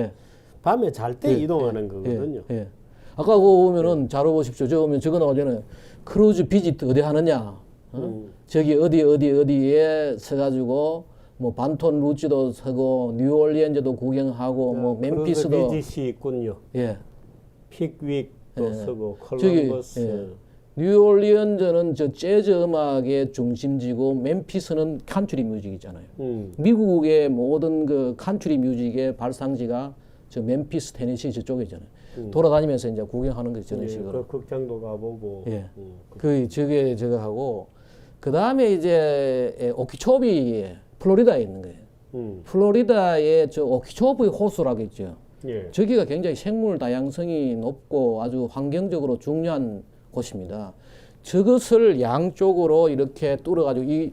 밤에 잘 때 이동하는 거거든요. 아까 그거 보면은 잘 보십시오. 저 보면 저거 나오잖아요. 크루즈 비지트 어디 하느냐? 저기 어디에 서가지고 뭐 반톤 루츠도 서고 뉴올리언즈도 구경하고 뭐 멤피스도 비지시 있군요. 예. 픽윅도 서고 콜럼버스. 뉴올리언즈는 저 재즈 음악의 중심지고 멤피스는 칸트리 뮤직이잖아요. 미국의 모든 그 칸트리 뮤직의 발상지가 저 멤피스 테네시 저쪽이잖아요. 돌아다니면서 이제 구경하는 거죠. 저런 식으로. 그 극장도 가보고. 저게 저거 하고 그 다음에 이제 오키초비 플로리다에 있는 거예요. 플로리다의 저 오키초비 호수라고 있죠. 저기가 굉장히 생물 다양성이 높고 아주 환경적으로 중요한 곳입니다. 저것을 양쪽으로 이렇게 뚫어가지고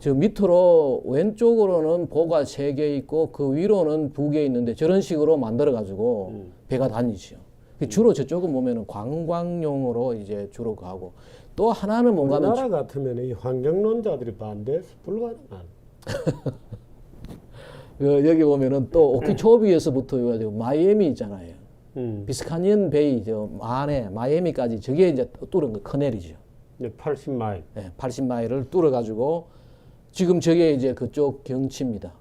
저 밑으로 왼쪽으로는 보가 3개 있고 그 위로는 2개 있는데 저런 식으로 만들어가지고 배가 다니죠. 주로 저쪽은 보면은 관광용으로 이제 주로 가고 또 하나는 뭔가는 우리나라 같으면 이 환경론자들이 반대해서 불가능한. 여기 보면은 또 오키초비에서부터 해가지고 마이애미 있잖아요. 비스카니언 베이 저 안에 마이애미까지 저게 이제 뚫은 거 커넬이죠. 80마일. 네, 80마일을 뚫어가지고 지금 저게 이제 그쪽 경치입니다.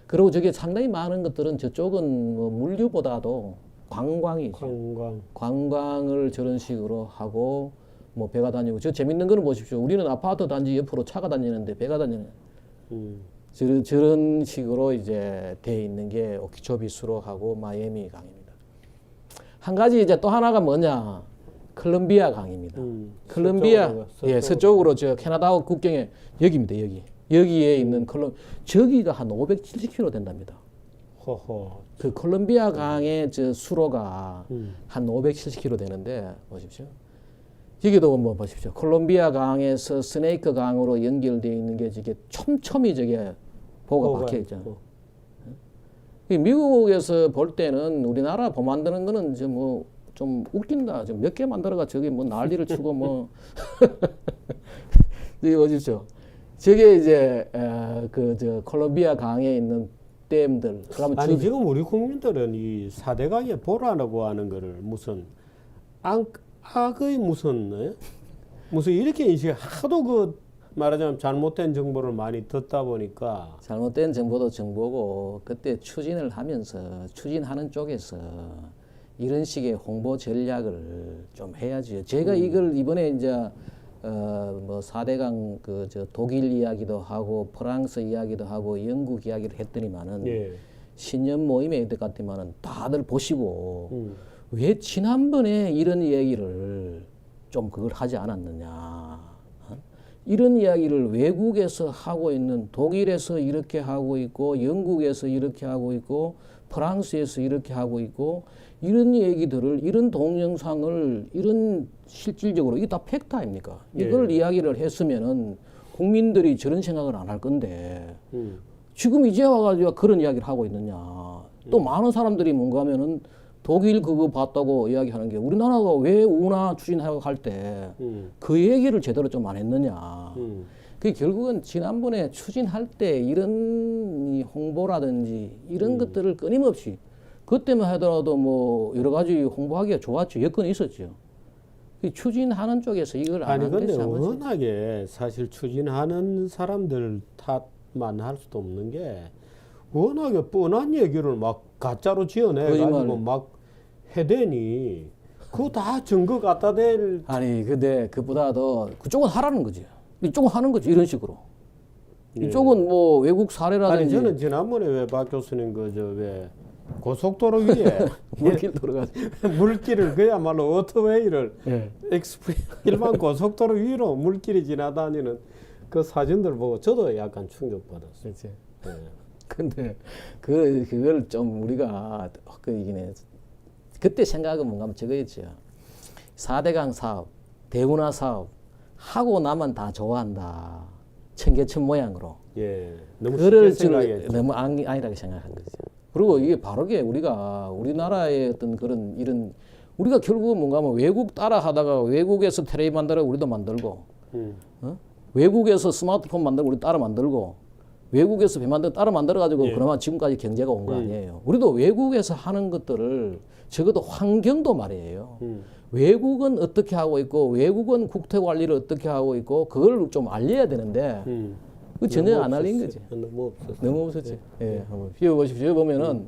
그리고 저게 상당히 많은 것들은 저쪽은 뭐 물류보다도 관광이죠. 관광을 저런 식으로 하고 뭐 배가 다니고 저 재밌는 거는 보십시오. 우리는 아파트 단지 옆으로 차가 다니는데 배가 다니는 저런 식으로 이제 돼 있는 게 오키초비 수로하고 마이애미 강입니다. 한 가지 이제 또 하나가 뭐냐? 콜롬비아 강입니다. 콜롬비아 서쪽으로 저 캐나다 국경에 여기입니다. 여기에 있는 저기가 한 570km 된답니다. 그 콜롬비아 강의 저 수로가 한 570km 되는데 보십시오. 여기도 뭐 보십시오. 콜롬비아 강에서 스네이크 강으로 연결되어 있는 게 저게 촘촘히 저게 보가 박혀 있잖아요. 미국에서 볼 때는 우리나라 보 만드는 거는 좀 웃긴다. 좀 몇 개 만들어가 저게 뭐 난리를 치고 뭐 여기 보십시오. 저게 이제 저 콜롬비아 강에 있는 댐들. 그러면 아니 지금 우리 국민들은 이 4대 강에 보라라고 하는 거를 무슨 악의 무슨 이렇게 인식 하도 그 말하자면 잘못된 정보를 많이 듣다 보니까 잘못된 정보도 정보고 그때 추진하는 쪽에서 이런 식의 홍보 전략을 좀 해야지요. 제가 이걸 이번에 이제 뭐 4대강 저 독일 이야기도 하고 프랑스 이야기도 하고 영국 이야기를 했더니만은 신년 모임에 있을 것 같지만은 다들 보시고 왜 지난번에 이런 얘기를 좀 그걸 하지 않았느냐. 이런 이야기를 외국에서 하고 있는 독일에서 이렇게 하고 있고 영국에서 이렇게 하고 있고 프랑스에서 이렇게 하고 있고 이런 얘기들을 이런 동영상을 이런 실질적으로 이게 다 팩트 아닙니까? 이걸 이야기를 했으면은 국민들이 저런 생각을 안 할 건데 지금 이제 와가지고 그런 이야기를 하고 있느냐. 또 많은 사람들이 뭔가 하면은 독일 그거 봤다고 이야기하는 게 우리나라가 왜 운하 추진하고 할 때 그 얘기를 제대로 좀 안 했느냐. 그 결국은 지난번에 추진할 때 이런 이 홍보라든지 이런 것들을 끊임없이 그때만 하더라도 뭐 여러 가지 홍보하기가 좋았죠. 여건이 있었죠. 추진하는 쪽에서 이걸 안 아니 근데 한 거지. 워낙에 사실 추진하는 사람들 탓만 할 수도 없는 게 워낙에 뻔한 얘기를 막 가짜로 지어내가지고 막 해대니 그거 다 증거 갖다 댈. 아니 근데 그보다도 그쪽은 하라는 거지. 이쪽은 하는 거지 이런 식으로. 이쪽은 뭐 외국 사례라든지. 아니 저는 지난번에 왜 박 교수님 왜 고속도로 위에 물길 돌아가지고 물길을 그야말로 오토웨이를 예. 일반 고속도로 위로 물길이 지나다니는 그 사진들 보고 저도 약간 충격받았어요. 그렇지. 예. 근데 그걸 좀 우리가 이게 그때 생각은 뭔가 하면 저거였죠. 4대강 사업, 대운하 사업 하고 나면 다 좋아한다. 청계천 모양으로. 예. 너무 그를 쉽게 생각했죠. 너무 안일하게 생각한 거죠. 그리고 이게 바르게 우리가 우리나라의 어떤 그런 이런 우리가 결국은 뭔가 하면 외국 따라 하다가 외국에서 텔레비 만들어 우리도 만들고 어? 외국에서 스마트폰 만들고 우리 따라 만들고 외국에서 배 만들어 따라 만들어 가지고 그나마 지금까지 경제가 온 거 아니에요. 우리도 외국에서 하는 것들을 적어도 환경도 말이에요. 외국은 어떻게 하고 있고 외국은 국토 관리를 어떻게 하고 있고 그걸 좀 알려야 되는데 그 전혀 안 알린 거지. 너무 없었어요. 너무 없었지. 예, 한번 비워보십시오. 보면은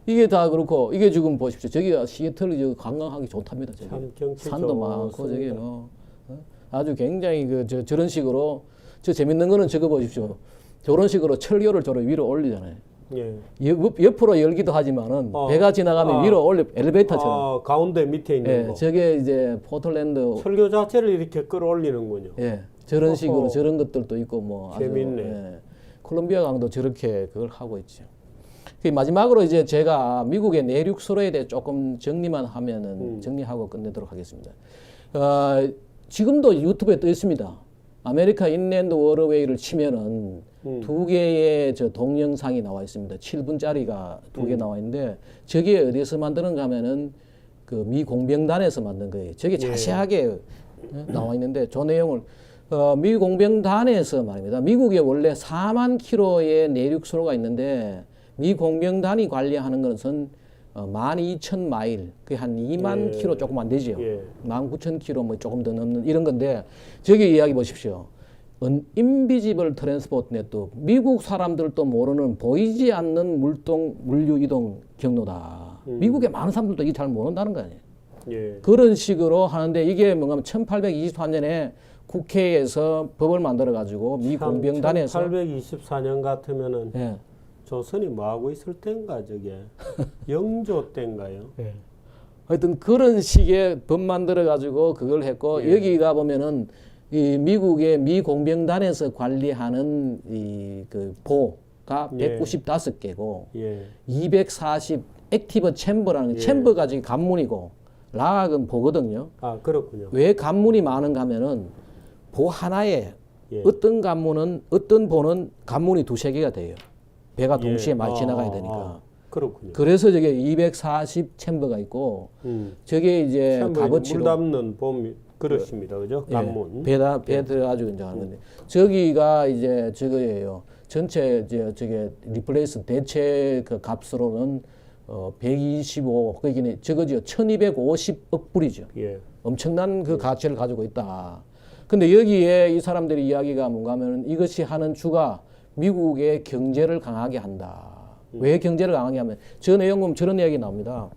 이게 다 그렇고 이게 지금 보십시오. 저기가 시애틀이 저 관광하기 좋답니다. 저기 참 경치 산도 많고 좋습니다. 저기 아주 굉장히 저런 식으로 저 재밌는 거는 저거 보십시오. 저런 식으로 철교를 저로 위로 올리잖아요. 예. 옆으로 열기도 하지만은 배가 지나가면 위로 올려 엘리베이터처럼. 가운데 밑에 있는 예, 거. 저게 이제 포틀랜드. 철교 자체를 이렇게 끌어올리는군요. 예, 저런 식으로 저런 것들도 있고 뭐 재밌네. 아주, 예, 콜롬비아 강도 저렇게 그걸 하고 있죠. 그 마지막으로 이제 제가 미국의 내륙 수로에 대해 조금 정리만 하면은 정리하고 끝내도록 하겠습니다. 지금도 유튜브에 떠 있습니다. 아메리카 인랜드 워터웨이를 치면은 두 개의 저 동영상이 나와 있습니다. 7분짜리가 두 개 나와 있는데 저게 어디서 만드는가 하면은 그 미 공병단에서 만든 거예요. 저게 자세하게 나와 있는데 저 내용을 미 공병단에서 말입니다. 미국에 원래 4만 킬로의 내륙 수로가 있는데 미 공병단이 관리하는 것은 12,000마일, 그게 한 2만 킬로 조금 안 되죠. 19,000킬로 뭐 조금 더 넘는 이런 건데 저기 이야기 보십시오. 인비지블 트랜스포트 네트워크, 미국 사람들도 모르는 보이지 않는 물류 이동 경로다. 미국의 많은 사람들도 이게 잘 모른다는 거 아니에요. 예. 그런 식으로 하는데 이게 뭔가 하면 1823년에 국회에서 법을 만들어 가지고 미 공병단에서 1824년 같으면은 예. 조선이 뭐 하고 있을 땐가 저게 영조 때인가요? 예. 하여튼 그런 식의 법 만들어 가지고 그걸 했고 여기가 보면은 이 미국의 미 공병단에서 관리하는 이 그 보가 195개고 240 액티브 챔버라는 챔버가 지금 관문이고 락은 보거든요. 아 그렇군요. 왜 관문이 많은가 하면은 보 하나에 어떤 관문은 어떤 보는 관문이 두세 개가 돼요. 배가 동시에 많이 지나가야 되니까. 그렇군요. 그래서 저게 240 챔버가 있고 저게 이제 값어치로 물 담는 봄 그렇습니다. 그죠? 관문. 배 들어가지고 이제 하는 건데 저기가 이제 저거예요. 전체 저게 리플레이스 대체 그 값으로는 125 그게 저거죠. 1,250억 불이죠. 엄청난 그 가치를 가지고 있다. 근데 여기에 이 사람들이 이야기가 뭔가 하면 이것이 하는 주가 미국의 경제를 강하게 한다. 왜 경제를 강하게 하면 저 내용 보면 저런 이야기 나옵니다.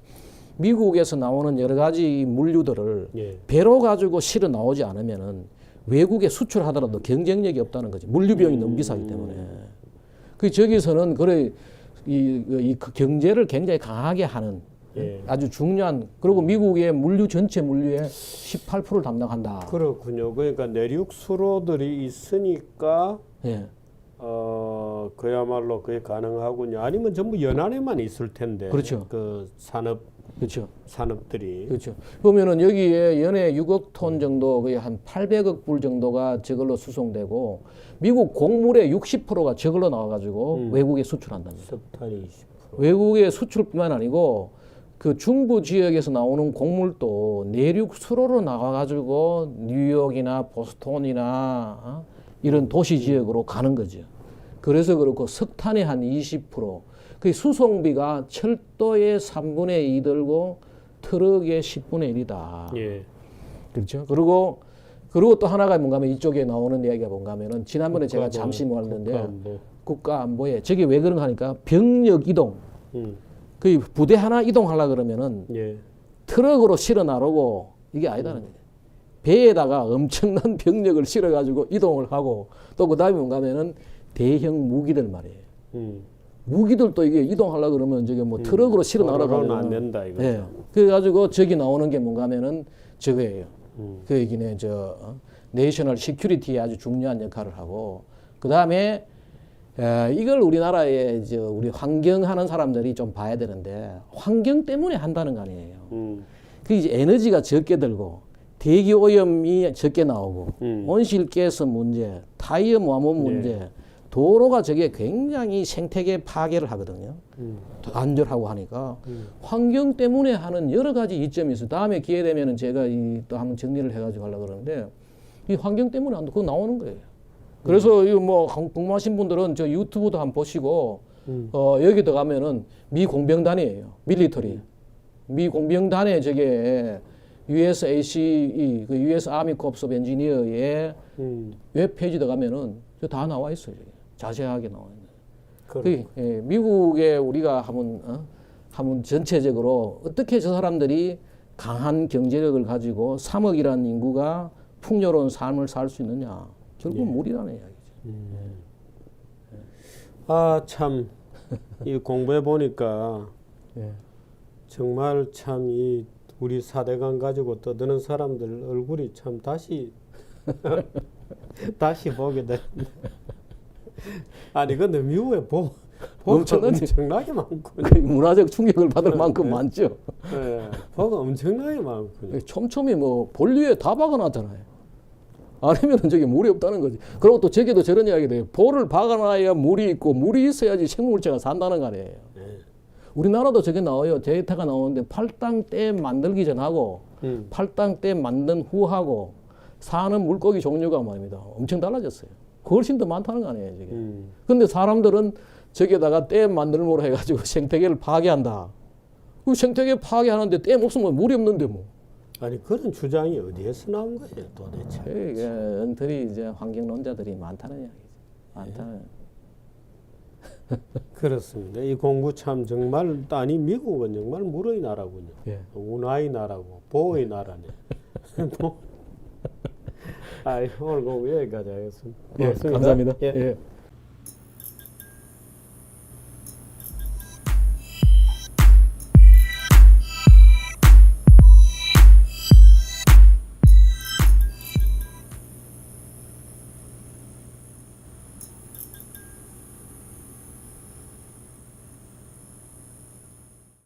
미국에서 나오는 여러 가지 물류들을 배로 가지고 실어 나오지 않으면은 외국에 수출하더라도 경쟁력이 없다는 거지. 물류 비용이 너무 비싸기 때문에. 그 저기서는 그래 이 경제를 굉장히 강하게 하는 아주 중요한 그리고 미국의 물류 전체 물류의 18%를 담당한다. 그렇군요. 그러니까 내륙 수로들이 있으니까 그야말로 그게 가능하군요. 아니면 전부 연안에만 있을 텐데. 그렇죠. 그 산업들이. 그렇죠. 보면은 여기에 연에 6억 톤 정도 거의 한 800억 불 정도가 저걸로 수송되고 미국 곡물의 60%가 저걸로 나와가지고 외국에 수출한답니다. 석탄이 20%. 외국의 수출뿐만 아니고 그 중부 지역에서 나오는 곡물도 내륙 수로로 나와가지고 뉴욕이나 보스턴이나 이런 도시 지역으로 가는 거죠. 그래서 그렇고 석탄의 한 20%, 그 수송비가 철도의 3분의 2 들고 트럭의 10분의 1이다. 그렇죠. 그리고 또 하나가 뭔가 하면 이쪽에 나오는 이야기가 뭔가 하면은 지난번에 제가 잠시 말했는데 국가안보에 저게 왜 그런가 하니까 병력 이동. 그 부대 하나 이동하려 그러면은 예. 트럭으로 실어 나르고 이게 아니다는 거예요. 배에다가 엄청난 병력을 실어 가지고 이동을 하고 또 그다음에 뭔가 하면은 대형 무기들 말이에요. 무기들도 이게 이동하려 그러면 저게 뭐 트럭으로 실어 나르가면 안 된다 이거죠. 예. 그래 가지고 저기 나오는 게 뭔가 하면은 저거예요. 그 얘기는 내셔널 시큐리티에 아주 중요한 역할을 하고 그다음에 이걸 우리나라에 우리 환경하는 사람들이 좀 봐야 되는데 환경 때문에 한다는 거 아니에요. 그 이제 에너지가 적게 들고 대기 오염이 적게 나오고 온실가스 문제, 타이어 모함 문제, 도로가 저게 굉장히 생태계 파괴를 하거든요. 안전하고 하니까 환경 때문에 하는 여러 가지 이점이 있어요. 다음에 기회 되면은 제가 또 한번 정리를 해가지고 하려고 그러는데 이 환경 때문에 그거 나오는 거예요. 그래서 이거 뭐 궁금하신 분들은 저 유튜브도 한번 보시고 여기 들어가면은 미 공병단이에요. 밀리터리. 미 공병단의 저게 USACE, 그 US Army Corps of Engineer의 웹페이지 들어가면은 다 나와 있어요. 자세하게 나와 있는. 예, 미국에 우리가 한번 전체적으로 어떻게 저 사람들이 강한 경제력을 가지고 3억이라는 인구가 풍요로운 삶을 살 수 있느냐. 결국 물이라는 이야기죠. 아, 참, 이 공부해 보니까 정말 참 이 우리 사대강 가지고 떠드는 사람들 얼굴이 참 다시 보게 돼. 아니 근데 미국에 엄청나게 많군요. 문화적 충격을 받을 만큼 많죠. 네, 보가 엄청나게 많군요. 촘촘히 뭐 볼리에 다 박아놨잖아요. 아니면은 저게 물이 없다는 거지. 그리고 또 저게도 저런 이야기 돼요. 볼을 박아놔야 물이 있고 물이 있어야지 생물체가 산다는 거 아니에요. 우리나라도 저게 나와요. 데이터가 나오는데 팔당댐 만들기 전하고 팔당댐 만든 후하고 사는 물고기 종류가 말입니다. 엄청 달라졌어요. 훨씬 더 많다는 거 아니에요. 저게. 근데 사람들은 저기다가 댐 만들므로 해가지고 생태계를 파괴한다. 그 생태계 파괴하는데 댐 없으면 물이 없는데 뭐. 아니 그런 주장이 어디에서 나온 거예요 도대체? 이게 엉터리 이제 환경론자들이 많다는 이야기죠. 많다는. 그렇습니다. 이 공부 참 정말 아니 미국은 정말 물의 나라군요. 운하의 나라고 보의 나라네. 오늘 공부 여기까지 하겠습니다. 감사합니다. 예.